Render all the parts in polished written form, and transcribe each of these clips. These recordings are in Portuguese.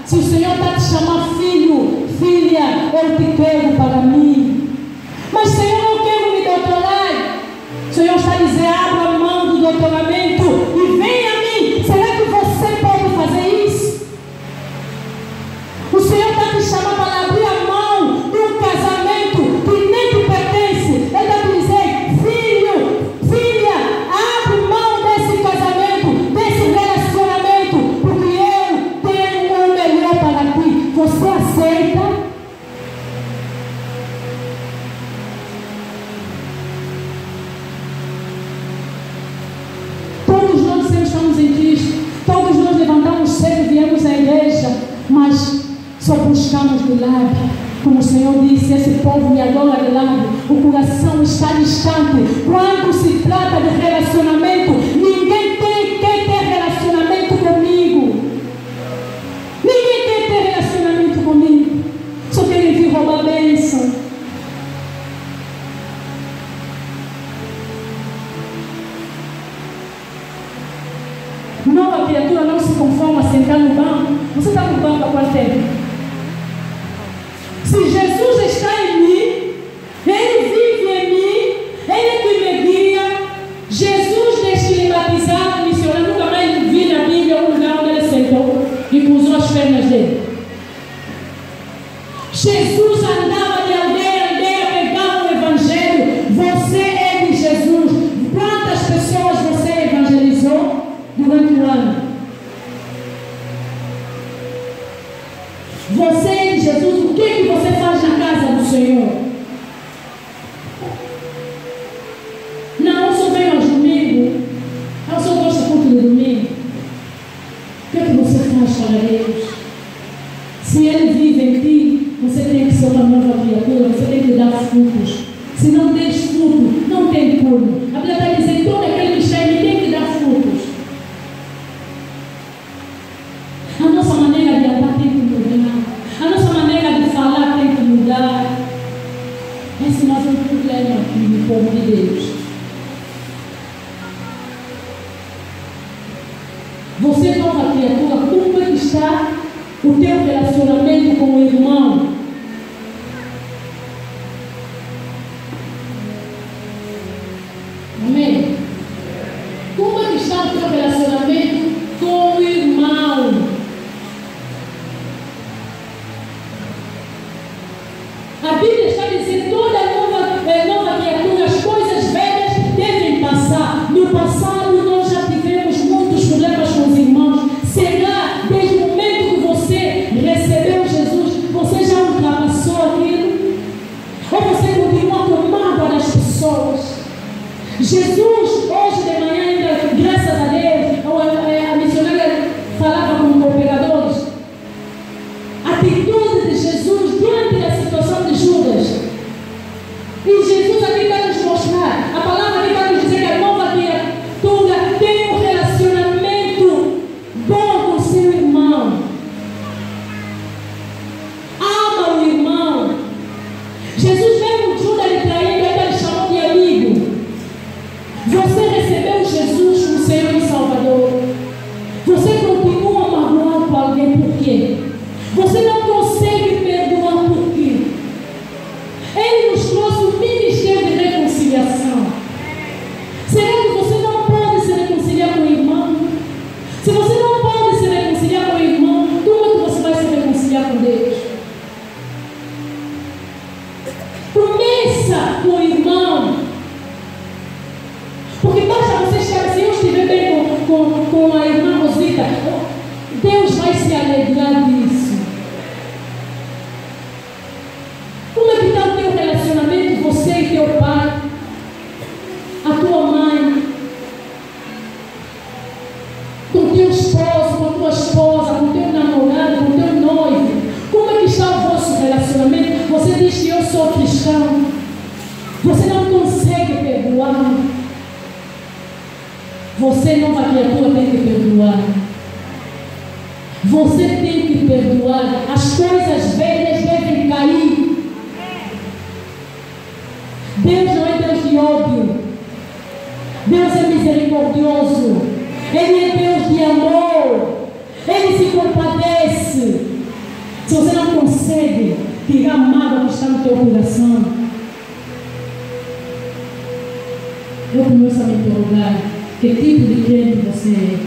Se o Senhor está te chamando filho, filha, eu te quero para mim. Mas Senhor, eu quero me doutorar. O Senhor está dizendo, abra a mão do doutoramento e venha a mim. Será que você pode fazer isso? O Senhor está te chamando para abrir a mão de um casamento que nem te pertence. Ele está te dizendo, filho, filha, abre mão desse casamento, desse relacionamento, porque eu tenho o melhor para ti. Você aceita? Todos nós estamos em Cristo, todos nós levantamos cedo, viemos à igreja, mas só buscamos milagre. Como o Senhor disse, esse povo me adora de lado, o coração está distante. Quando se trata de relacionamento, ninguém quer ter relacionamento comigo. Ninguém quer ter relacionamento comigo. Só querem vir roubar a bênção. Nova criatura não se conforma a sentar no banco. Você está no banco há quanto tempo? Se Jesus está em mim, Ele vive em mim, Ele é que me guia. Jesus, desde que Ele batizado, missionário, nunca mais vi na Bíblia um lugar onde Ele sentou e cruzou as pernas dele. Jesus andava de aldeia a aldeia, pregava o Evangelho. Você é de Jesus. Quantas pessoas você evangelizou durante o ano? Você é de Jesus. O que você faz na casa do Senhor? Não, eu só venho aos domingos. Eu só gosto do culto de domingo. O que você faz para Deus? Se Ele vive em ti, você tem que ser uma nova criatura. Você tem que dar frutos. Se não der fruto, não tem cura. A Bíblia está dizendo, todo aquele que está em mim tem que dar frutos. A nossa maneira de andar tem que mudar. A nossa maneira de falar tem que mudar. Esse é mais um problema aqui no povo de Deus. Você, nova criatura, como é que está o teu relacionamento com o irmão? Amém? Como é que está o teu relacionamento com o irmão? A Bíblia está dizendo, toda nova criatura, as coisas velhas devem passar. No passado nós já tivemos muitos problemas com os irmãos. Será, desde o momento que você recebeu Jesus, você já ultrapassou aquilo? Ou você continua com mágoa das pessoas? Jesus, hoje de manhã, ainda, graças a Deus, a missionária falava com cooperadores. A atitude de Jesus diante da situação de Judas. E Jesus aqui vai nos mostrar, a palavra aqui vai nos dizer que a nova criatura tem um relacionamento bom com seu irmão. Ama o irmão. Jesus veio Judas lhe traindo, ele chamou de amigo. Você recebeu Jesus como Senhor e Salvador. Você continua magoado com alguém por quê? Você não consegue perdoar por quê? Ele nos trouxe um ministério de reconciliação. Será que você não pode se reconciliar com o irmão? Se você não pode se reconciliar com o irmão, como é que você vai se reconciliar com Deus? Começa com o irmão. Porque basta você estar, se eu estiver bem com a irmã Rosita, Deus vai se alegrar disso. Como é que está o teu relacionamento, você e teu pai, a tua mãe, com teu esposo, com tua esposa, com teu namorado, com teu noivo? Como é que está o vosso relacionamento? Você diz que eu sou cristão, você não consegue perdoar. Você, nova criatura, tem que perdoar. Você tem que perdoar. As coisas velhas devem cair. Deus não é Deus de ódio. Deus é misericordioso. Ele é Deus de amor. Ele se compadece. tirar a mágoa que está no teu coração. Eu começo a me interrogar: que tipo de crente você é?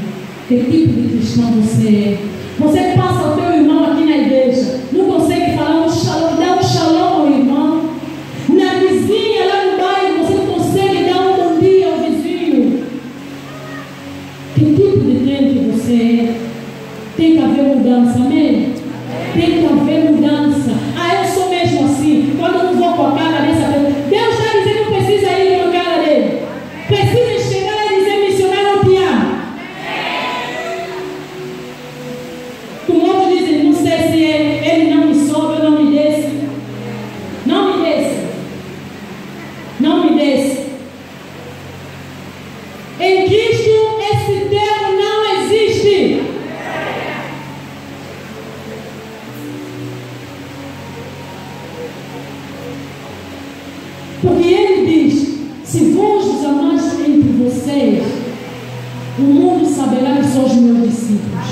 Que tipo de cristão você é? Você passa o teu irmão aqui na igreja, não consegue falar um shalom, dar um shalom ao irmão. Na vizinha, lá no bairro, você não consegue dar um bom dia ao vizinho. Que tipo de crente você é? Tem que haver mudança, amém? Tem que haver mudança. Ah, eu sou mesmo assim. Quando eu não vou com a cara dessa pessoa, Deus está dizendo que não precisa ir com a cara dele. Precisa chegar e dizer: missionário, eu te amo. Como outros dizem: não sei se ele não me sobe ou não me desce. Não me desce. Não me desce. Em Cristo, esse termo não existe. Porque ele diz: se vos amares entre vocês, o mundo saberá que sois meus discípulos.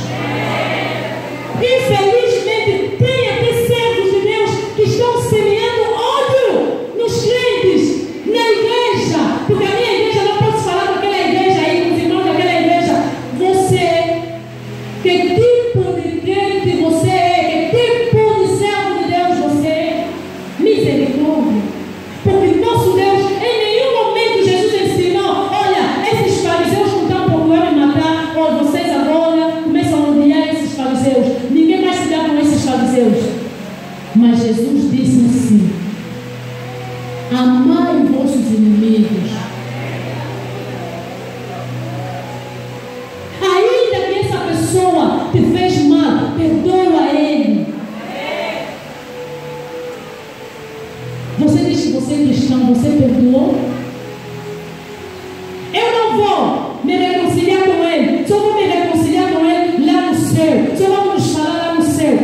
Infelizmente, tem até servos de Deus que estão semeando ódio nos crentes, na igreja. Porque a minha igreja, não posso falar com aquela igreja aí, com os irmãos daquela igreja. Você, que tipo de crente você é? Que tipo de servo de Deus você é? Misericórdia. Porque nosso Deus, em nenhum momento Jesus ensinou: olha, esses fariseus não estão procurando me matar, ou vocês agora começam a odiar esses fariseus. Ninguém mais se dá com esses fariseus. Mas Jesus disse assim: amai vossos inimigos. Ainda que essa pessoa te fez mal, perdoa ele. Você diz que você é cristão, você perdoou? Eu não vou me reconciliar com ele, só vou me reconciliar com ele lá no céu, só vamos falar lá no céu.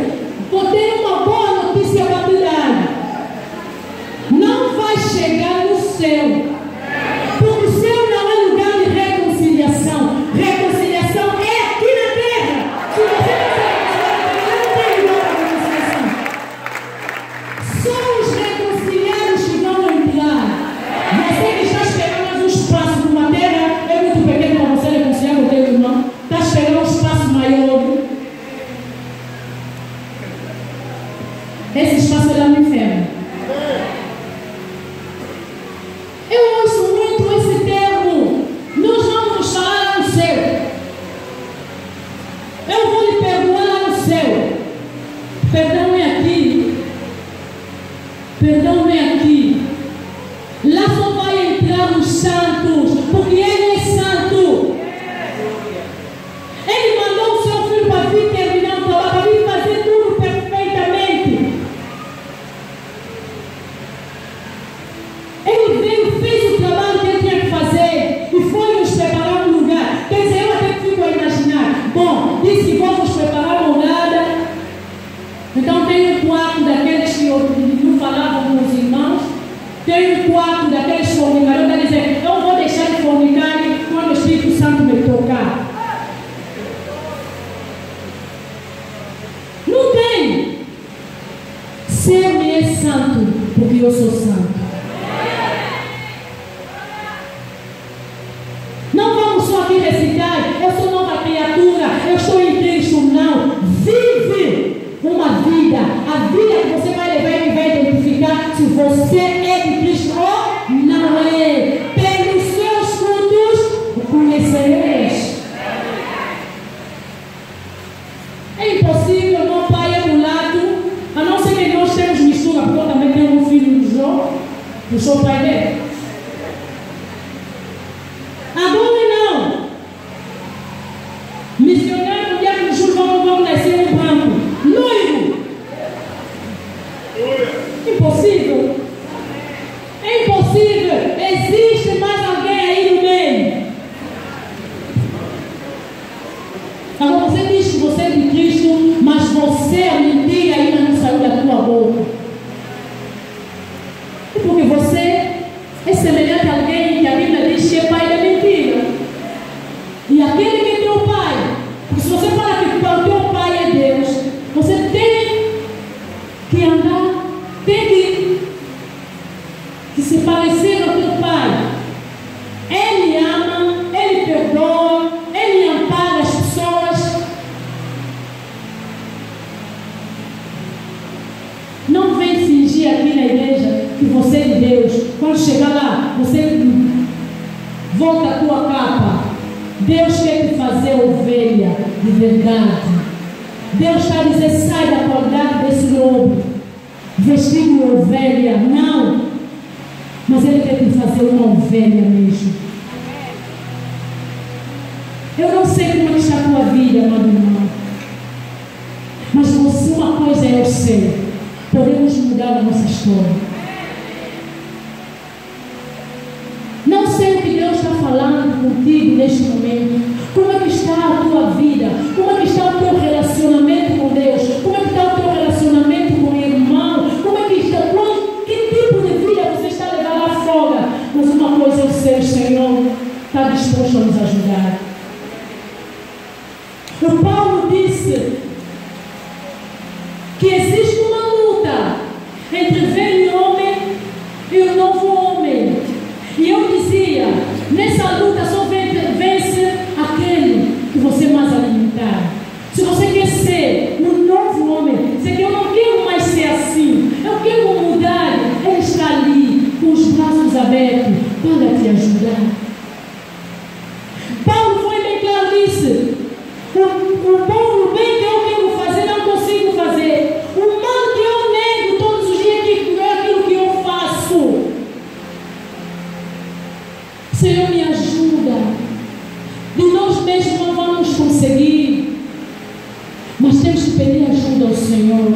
Vou ter uma boa notícia para te dar: não vai chegar no céu, porque o céu não é lugar de reconciliação. Reconciliação é aqui na terra. Se você não tem lugar para reconciliação. Só os reconciliados que vão entrar. Você que está esperando mais um espaço numa terra é muito pequeno para você reconciliar com o teu irmão. Está esperando um espaço maior. Esse espaço é lá no inferno. Eu ouço muito esse termo: nós vamos falar lá no céu. Eu vou lhe perdoar lá no céu. Perdão é aqui. Perdão é aqui. Lá só vai entrar os santos, porque ele é santo. Ele mandou o seu filho para vir terminar o trabalho, para vir fazer tudo perfeitamente. Ele veio, fez o trabalho que ele tinha que fazer e foi nos preparar um lugar. Quer dizer, eu até fico a imaginar: bom, disse que vou nos preparar um lugar. Então tem um quarto daqueles que não falavam com os irmãos. Tem um quarto daqueles fornicadores. Está dizendo: eu vou deixar de fornicar quando o Espírito Santo me tocar. Não tem. Ser-me é santo, porque eu sou santo. Não vamos só aqui recitar: eu sou nova criatura, eu estou em Cristo. Não. Vive uma vida. A vida que você vai levar, ele vai identificar se você é de Cristo ou não é. Pelos seus frutos o conhecereis. É impossível meu pai é do lado, a não ser que nós temos mistura, porque eu também tenho um filho do João, eu sou pai dele. Agora não. Missionário, no dia que o Júlio vão nascer um branco, noivo. Impossível. É impossível. Existe mais alguém aí no meio. Agora você diz que você é de Cristo, mas você, a mentira ainda não saiu da tua boca. Porque você é semelhante a alguém que a Bíblia diz que é pai da mentira. E aquele que é teu pai, porque se você fala que o teu pai é Deus, você tem que andar tem que se parecer ao teu pai. Ele ama, ele perdoa, ele ampara as pessoas. Não vem fingir aqui na igreja que você é de Deus. Quando chegar lá, você volta a tua capa. Deus quer te fazer ovelha de verdade. Deus está a dizer: sai da qualidade desse lobo, vestido de ovelha. Não, mas Ele quer te fazer uma ovelha mesmo. Eu não sei como é que está a tua vida, amado irmão, mas você, uma coisa eu sei: podemos mudar a nossa história. Não sei o que Deus está falando contigo neste momento. Como é que está a tua vida? Como é que está o teu relacionamento com Deus? Como é que está o teu relacionamento com o irmão? Como é que está? Que tipo de vida você está levando à folga? Mas uma coisa eu sei: o Senhor está disposto a nos ajudar. O Paulo disse que existe uma luta entre o velho homem e o novo homem. E eu dizia: nessa luta só vence aquele que você mais alimentar. Se você quer ser um novo homem, você quer: eu não quero mais ser assim, eu quero mudar. Ele está ali com os braços abertos para te ajudar. Paulo foi bem claro nisso. O bem que eu quero fazer, não consigo fazer. O mal que eu nego todos os dias, que é aquilo que eu faço. Senhor, me ajuda. De nós mesmos não vamos conseguir, mas temos que pedir ajuda ao Senhor.